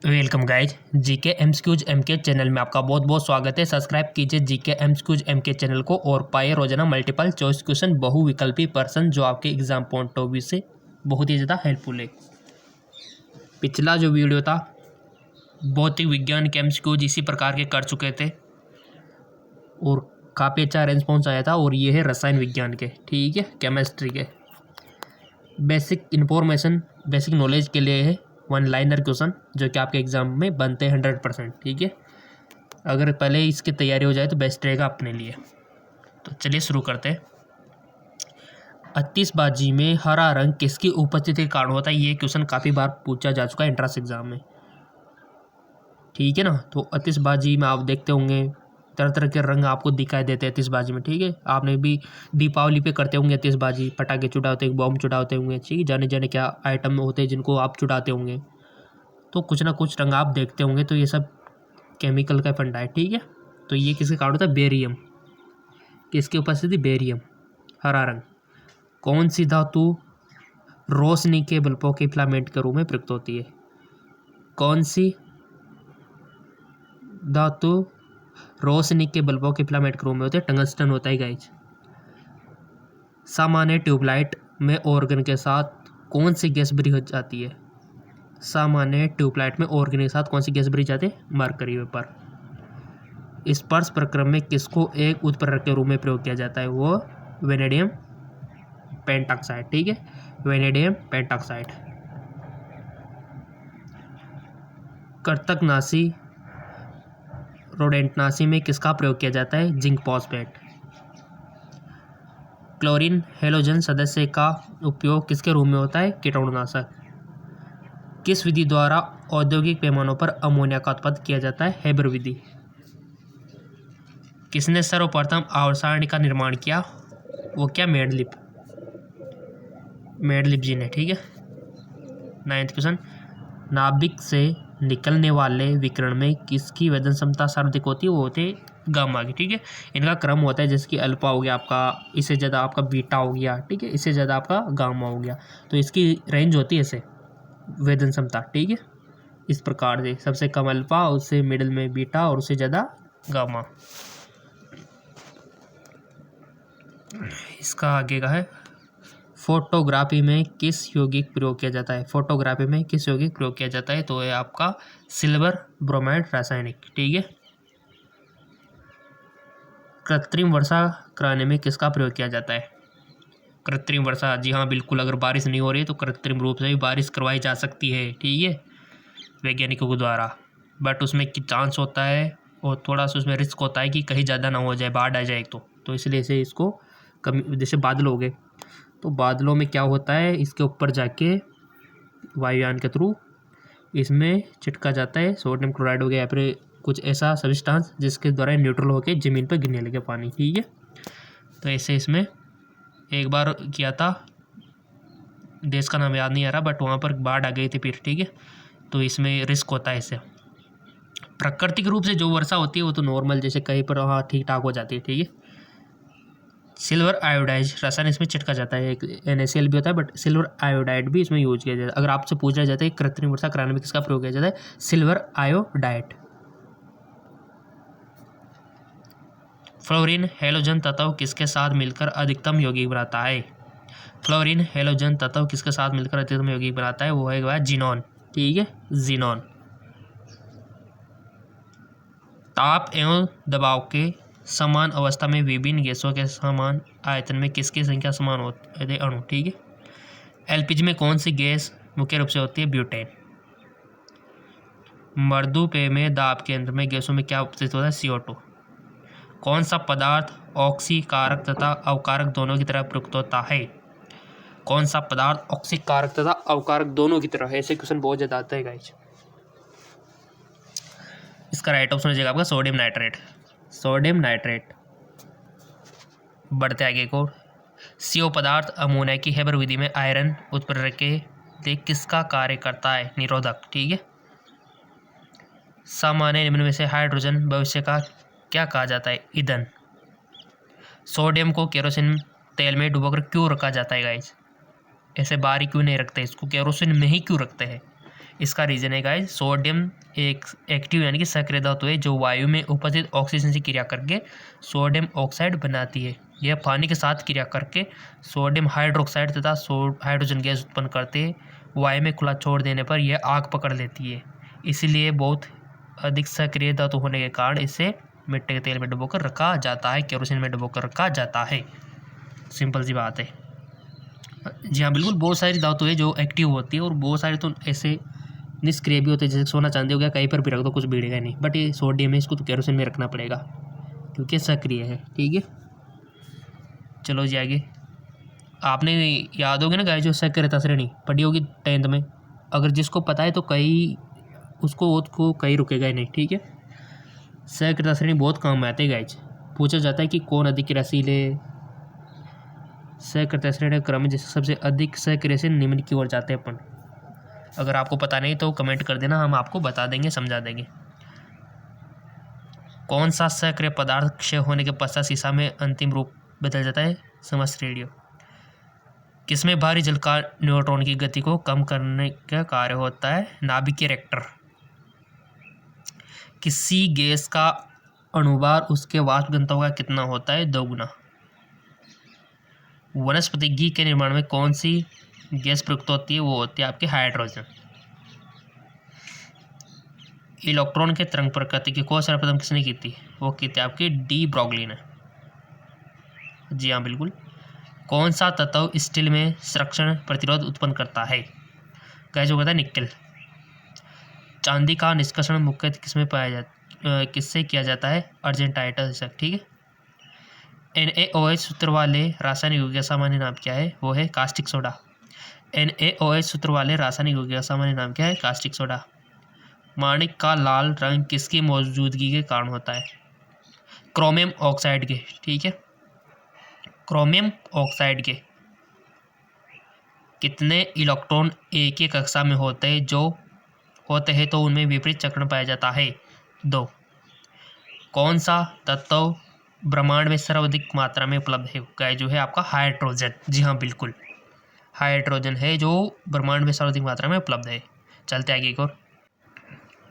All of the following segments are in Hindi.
Welcome guys GK MCQs MK channel में आपका बहुत बहुत स्वागत है। सब्सक्राइब कीजिए जीके एमसीक्यूज एमके चैनल को और पाए रोजाना मल्टीपल चॉइस क्वेश्चन बहुविकल्पी प्रश्न जो आपके एग्जाम पॉइंट ऑफ व्यू से बहुत ही ज़्यादा हेल्पफुल है। पिछला जो वीडियो था भौतिक विज्ञान के एमसीक्यूज इसी प्रकार के कर चुके थे और काफ़ी अच्छा रेस्पॉन्स आया था। और ये है रसायन विज्ञान के, ठीक है, केमिस्ट्री के बेसिक इन्फॉर्मेशन बेसिक नॉलेज के लिए है वन लाइनर क्वेश्चन जो कि आपके एग्जाम में बनते हैं 100%, ठीक है। अगर पहले इसकी तैयारी हो जाए तो बेस्ट रहेगा अपने लिए। तो चलिए शुरू करते हैं। आतिशबाजी में हरा रंग किसकी उपस्थिति के कारण होता है? ये क्वेश्चन काफ़ी बार पूछा जा चुका है एंट्रेंस एग्जाम में, ठीक है ना। तो आतिशबाजी में आप देखते होंगे तरह तरह के रंग आपको दिखाई देते हैं आतिशबाजी में, ठीक है। आपने भी दीपावली पे करते होंगे आतिशबाजी, पटाखे छुड़ाते होंगे, बॉम्ब छुड़ाते होंगे, ठीक है। जाने जाने क्या आइटम होते हैं जिनको आप छुड़ाते होंगे, तो कुछ ना कुछ रंग आप देखते होंगे। तो ये सब केमिकल का फंडा है, ठीक है। तो ये किसके कारण होता है? बेरियम। किसकी उपस्थिति? बेरियम, हरा रंग। कौन सी धातु रोशनी के बल्बों के फिलामेंट के रूप में प्रयुक्त होती है? कौन सी धातु रोशनी के बल्बों के फिलामेंट के रूप में होते हैं? टंगस्टन होता है गाइज। सामान्य ट्यूबलाइट में ऑर्गन के साथ कौन सी गैस भरी जाती है? सामान्य ट्यूबलाइट में ऑर्गन के साथ कौन सी गैस भरी जाती है? Mercury vapour. स्पर्श प्रक्रम में किसको एक उत्प्रेरक के रूप में प्रयोग किया जाता है? वो वेनेडियम पेंटॉक्साइड, ठीक है, वेनेडियम पेंटॉक्साइड। कृंतकनाशी रोडेंटनाशी में किसका प्रयोग किया जाता है? Zinc phosphate. क्लोरीन हेलोजन सदस्य का उपयोग किसके रूप में होता है? कीटाणुनाशक। किस विधि द्वारा औद्योगिक पैमानों पर अमोनिया का उत्पादन किया जाता है? हेबर विधि। किसने सर्वप्रथम आवर्त सारणी का निर्माण किया? वो क्या? मेंडलीफ, मेंडलीफ जी ने, ठीक है। 9th क्वेश्चन, नाभिक से निकलने वाले विकिरण में किसकी वेदन क्षमता सर्वाधिक होती है? वो होते हैं गामा की, ठीक है। इनका क्रम होता है जैसे कि अल्फा हो गया आपका, इससे ज़्यादा आपका बीटा हो गया, ठीक है, इससे ज़्यादा आपका गामा हो गया। तो इसकी रेंज होती है ऐसे वेदन क्षमता, ठीक है, इस प्रकार से सबसे कम अल्फा, उससे मिडिल में बीटा और उससे ज़्यादा गामा। इसका आगे का है फोटोग्राफी में किस यौगिक प्रयोग किया जाता है? फोटोग्राफी में किस यौगिक प्रयोग किया जाता है? तो है आपका सिल्वर ब्रोमाइड रासायनिक, ठीक है। कृत्रिम वर्षा कराने में किसका प्रयोग किया जाता है? कृत्रिम वर्षा, जी हाँ बिल्कुल, अगर बारिश नहीं हो रही तो कृत्रिम रूप से भी बारिश करवाई जा सकती है, ठीक है, वैज्ञानिकों के द्वारा। बट उसमें की चांस होता है और थोड़ा सा उसमें रिस्क होता है कि कहीं ज़्यादा ना हो जाए, बाढ़ आ जाए तो इसलिए से इसको कमी, जैसे बादल हो गए तो बादलों में क्या होता है, इसके ऊपर जाके वायुयान के थ्रू इसमें चिटका जाता है सोडियम क्लोराइड हो गया या फिर कुछ ऐसा सब्सटेंस जिसके द्वारा न्यूट्रल होकर ज़मीन पर गिरने लगे पानी, ठीक है। तो ऐसे इसमें एक बार किया था, देश का नाम याद नहीं आ रहा, बट वहाँ पर बाढ़ आ गई थी फिर, ठीक है। तो इसमें रिस्क होता है इससे। प्राकृतिक रूप से जो वर्षा होती है वो तो नॉर्मल जैसे कहीं पर हाँ ठीक ठाक हो जाती है, ठीक है। सिल्वर आयोडाइड रसायन इसमें चिटका जाता है, एक NaCl भी होता है, बट सिल्वर आयोडाइड भी इसमें यूज किया जाता है। अगर आपसे पूछा जाता है कृत्रिम वर्षा कराने में किसका प्रयोग किया जाता है? Silver iodide. फ्लोरीन हेलोजन तत्व किसके साथ मिलकर अधिकतम यौगिक बनाता है? फ्लोरीन हेलोजन तत्व किसके साथ मिलकर अधिकतम यौगिक बनाता है? वो है जीनॉन, ठीक है, जीनॉन। ताप एवं दबाव के समान अवस्था में विभिन्न गैसों के समान आयतन में किसकी संख्या समान होती है? अणु, ठीक है। LPG में कौन सी गैस मुख्य रूप से होती है? ब्यूटेन। मृदु पेय में दाब केंद्र में गैसों में क्या उपस्थित होता है? CO2। कौन सा पदार्थ ऑक्सीकारक तथा अवकारक दोनों की तरह प्रयुक्त होता है? कौन सा पदार्थ ऑक्सीकारक तथा अवकारक दोनों की तरह है? ऐसे क्वेश्चन बहुत ज्यादा आते हैं गाइस। इसका राइट ऑप्शन हो जाएगा आपका सोडियम नाइट्रेट, सोडियम नाइट्रेट। बढ़ते आगे को, CO पदार्थ अमोनिया की हेबर विधि में आयरन उत्प्रेरक के लिए किसका कार्य करता है? निरोधक, ठीक है। सामान्य निम्न में से हाइड्रोजन भविष्य का क्या कहा जाता है? ईंधन। सोडियम को केरोसिन तेल में डुबोकर क्यों रखा जाता है गाइस? ऐसे बाहर ही क्यों नहीं रखते, इसको केरोसिन में ही क्यों रखते हैं? इसका रीज़न है गाइस, सोडियम एक एक्टिव यानी कि सक्रिय धातु है जो वायु में उपस्थित ऑक्सीजन से क्रिया करके सोडियम ऑक्साइड बनाती है। यह पानी के साथ क्रिया करके सोडियम हाइड्रोक्साइड तथा हाइड्रोजन गैस उत्पन्न करते हैं। वायु में खुला छोड़ देने पर यह आग पकड़ लेती है। इसीलिए बहुत अधिक सक्रिय धातु होने के कारण इसे मिट्टी के तेल में डुबोकर रखा जाता है, केरोसिन में डुबोकर रखा जाता है। सिंपल सी बात है। जी हाँ बिल्कुल, बहुत सारी धातु है जो एक्टिव होती है और बहुत सारे तो ऐसे निष्क्रिय भी होते हैं, जैसे सोना चांदी हो गया, कहीं पर भी रख दो कुछ बिगड़ेगा नहीं। बट ये सोडियम है, इसको तो केरोसिन में रखना पड़ेगा क्योंकि सक्रिय है। ठीक है, चलो जी आगे। आपने याद होगी ना गाइस, जो सक्रियता श्रेणी पढ़ी होगी 10th में, अगर जिसको पता है तो कहीं उसको कहीं रुकेगा ही नहीं। ठीक है, सक्रियता श्रेणी बहुत काम आते हैं गाइस। पूछा जाता है कि कौन अधिक क्रियाशील है। सक्रियता श्रेणी क्रम में जैसे सबसे अधिक सक्रिय से निम्न की ओर जाते हैं अपन। अगर आपको पता नहीं तो कमेंट कर देना, हम आपको बता देंगे, समझा देंगे। कौन सा सक्रिय पदार्थ क्षय होने के पश्चात सीसा में अंतिम रूप बदल जाता है? समस्त रेडियो। किसमें भारी जल का न्यूट्रॉन की गति को कम करने का कार्य होता है? नाभिकीय रिएक्टर। किसी गैस का अणुभार उसके वाष्प घनत्व का कितना होता है? 2 गुना। वनस्पति घी के निर्माण में कौन सी गैस प्रयुक्त होती है? वो होती है आपके हाइड्रोजन। इलेक्ट्रॉन के तरंग प्रकृति की खोज सर्वप्रथम किसने की थी? वो की थी आपकी डी ब्रॉगली ने। जी हाँ बिल्कुल। कौन सा तत्व स्टील में संरक्षण प्रतिरोध उत्पन्न करता है? गाइस जो कहता है निकेल। चांदी का निष्कर्षण मुख्यतः किसमें पाया जाता, किससे किया जाता है? अर्जेंटाइट से। ठीक है। NaOH सूत्र वाले रासायनिक यौगिक का सामान्य नाम क्या है? वो है कास्टिक सोडा। NaOH सूत्र वाले रासायनिक यौगिक का सामान्य नाम क्या है? Caustic soda. माणिक का लाल रंग किसकी मौजूदगी के कारण होता है? क्रोमियम ऑक्साइड के। ठीक है, क्रोमियम ऑक्साइड के। कितने इलेक्ट्रॉन एक ही कक्षा में होते हैं? जो होते हैं तो उनमें विपरीत चक्रण पाया जाता है? 2। कौन सा तत्व ब्रह्मांड में सर्वाधिक मात्रा में उपलब्ध है? गाइस जो है आपका हाइड्रोजन। जी हाँ बिल्कुल, हाइड्रोजन है जो ब्रह्मांड में सर्वाधिक मात्रा में उपलब्ध है। चलते आगे एक और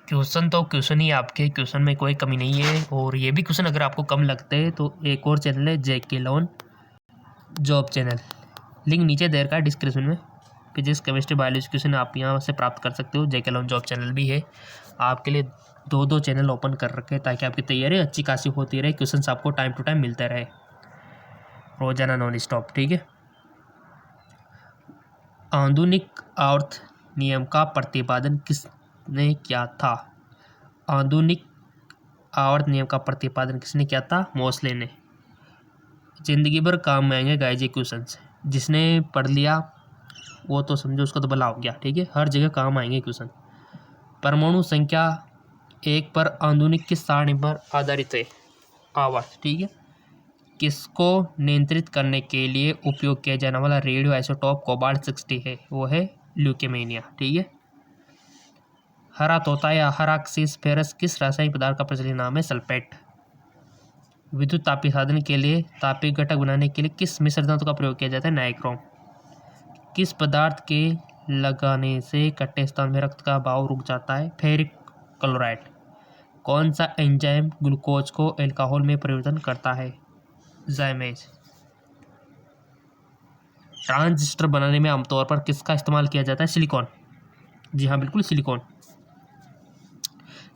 क्वेश्चन। तो क्वेश्चन ही आपके, क्वेश्चन में कोई कमी नहीं है। और ये भी क्वेश्चन अगर आपको कम लगते हैं तो एक और चैनल है जेके लोन जॉब चैनल, लिंक नीचे दे रखा है डिस्क्रिप्शन में। फिजिक्स केमिस्ट्री बायोलॉजी क्वेश्चन आप यहाँ से प्राप्त कर सकते हो। जेके लोन जॉब चैनल भी है आपके लिए। 2 चैनल ओपन कर रखे हैं ताकि आपकी तैयारी अच्छी खासी होती रहे, क्वेश्चंस आपको टाइम टू टाइम मिलते रहे, रोजाना नॉन स्टॉप। ठीक है। आधुनिक आवर्त नियम का प्रतिपादन किसने किया था? आधुनिक आवर्त नियम का प्रतिपादन किसने किया था? मोसले ने। जिंदगी भर काम में आएंगे गाइस ये क्वेश्चंस, जिसने पढ़ लिया वो तो समझो उसका तो भला हो गया। ठीक है, हर जगह काम आएंगे क्वेश्चन। परमाणु संख्या 1 पर आधुनिक किस सारणी पर आधारित है? आवर्त। ठीक है। किसको नियंत्रित करने के लिए उपयोग किया जाने वाला रेडियो आइसोटोप कोबाल्ट 60 है? वो है ल्यूकेमिया। ठीक है। हरा तोता या हराक्सिस फेरस किस रासायनिक पदार्थ का प्रचलित नाम है? सल्फेट। विद्युत तापीय साधन के लिए तापीय घटक बनाने के लिए किस मिश्र धातु का प्रयोग किया जाता है? नाइक्रोम। किस पदार्थ के लगाने से कट्टे स्थान में रक्त का भाव रुक जाता है? Ferric chloride. कौन सा एंजाइम ग्लूकोज को अल्कोहल में परिवर्तन करता है? ज़ाइमेज। ट्रांजिस्टर बनाने में आमतौर पर किसका इस्तेमाल किया जाता है? सिलिकॉन। जी हाँ बिल्कुल, सिलिकॉन।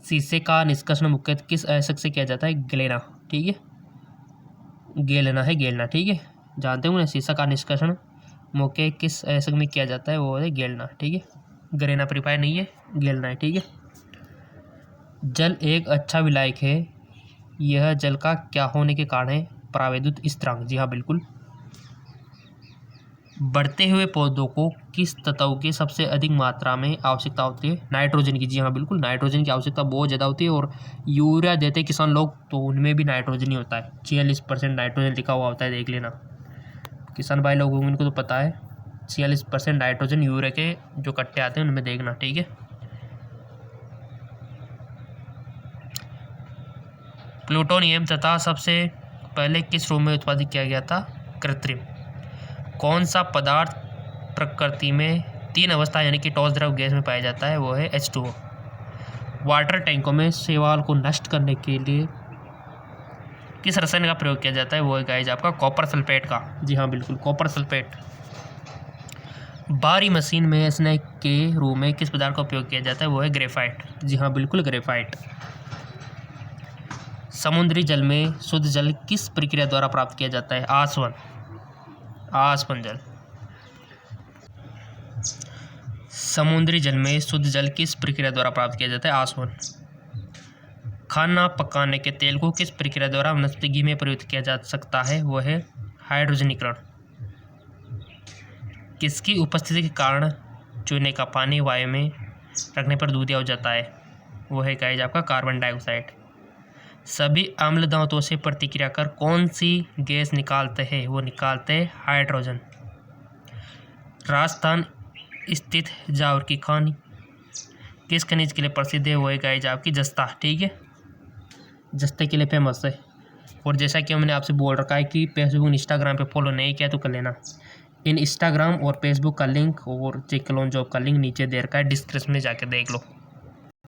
शीशे का निष्कर्षण मुख्यतः किस अयस्क से किया जाता है? ग्लेना। ठीक है, गेलना है, गेलना। ठीक है, जानते हो ना, शीशा का निष्कर्षण मुख्य किस अयस्क में किया जाता है? वो है गेलना। ठीक है, ग्लेना प्रीफायर नहीं है, गेलना है। ठीक है। जल एक अच्छा विलायक है, यह जल का क्या होने के कारण है? परावैद्युत स्थिरांक। जी हाँ बिल्कुल। बढ़ते हुए पौधों को किस तत्व की सबसे अधिक मात्रा में आवश्यकता होती है? नाइट्रोजन की। जी हाँ बिल्कुल, नाइट्रोजन की आवश्यकता बहुत ज़्यादा होती है। और यूरिया देते किसान लोग तो उनमें भी नाइट्रोजन ही होता है। 46% नाइट्रोजन लिखा हुआ होता है, देख लेना। किसान भाई लोग होंगे उनको तो पता है, 46% नाइट्रोजन यूरिया के जो कट्टे आते हैं उनमें देखना। ठीक है। प्लूटोनियम तथा सबसे पहले किस रूप में उत्पादित किया गया था? कृत्रिम। कौन सा पदार्थ प्रकृति में 3 अवस्था यानी कि ठोस द्रव गैस में पाया जाता है वो है H2O। वाटर टैंकों में शैवाल को नष्ट करने के लिए किस रसायन का प्रयोग किया जाता है वो है गाइस आपका कॉपर सल्फेट का। जी हाँ बिल्कुल, कॉपर सल्फेट। बारी मशीन में स्नेक के रूप में किस पदार्थ का उपयोग किया जाता है वो है ग्रेफाइट। जी हाँ बिल्कुल, ग्रेफाइट। समुद्री जल में शुद्ध जल किस प्रक्रिया द्वारा प्राप्त किया जाता है? आसवन, आसवन जल। समुद्री जल में शुद्ध जल किस प्रक्रिया द्वारा प्राप्त किया जाता है? आसवन। खाना पकाने के तेल को किस प्रक्रिया द्वारा वनस्पति घी में प्रयुक्त किया जा सकता है? वो है हाइड्रोजनीकरण। किसकी उपस्थिति के कारण चूने का पानी वायु में रखने पर दूधिया हो जाता है? वो है गाइस आपका कार्बन डाइऑक्साइड। सभी अम्ल दांतों से प्रतिक्रिया कर कौन सी गैस निकालते हैं? वो निकालते हैं हाइड्रोजन। राजस्थान स्थित जावर की खानी किस खनिज के लिए प्रसिद्ध है? वो है गाइस आपकी जस्ता। ठीक है, जस्ते के लिए फेमस है। और जैसा कि हमने आपसे बोल रखा है कि फेसबुक इंस्टाग्राम पे फॉलो नहीं किया तो कर लेना। इन इंस्टाग्राम और फेसबुक का लिंक और चेक लोन जॉब का लिंक नीचे दे रखा है, डिस्क्रिप्शन में जाके देख लो।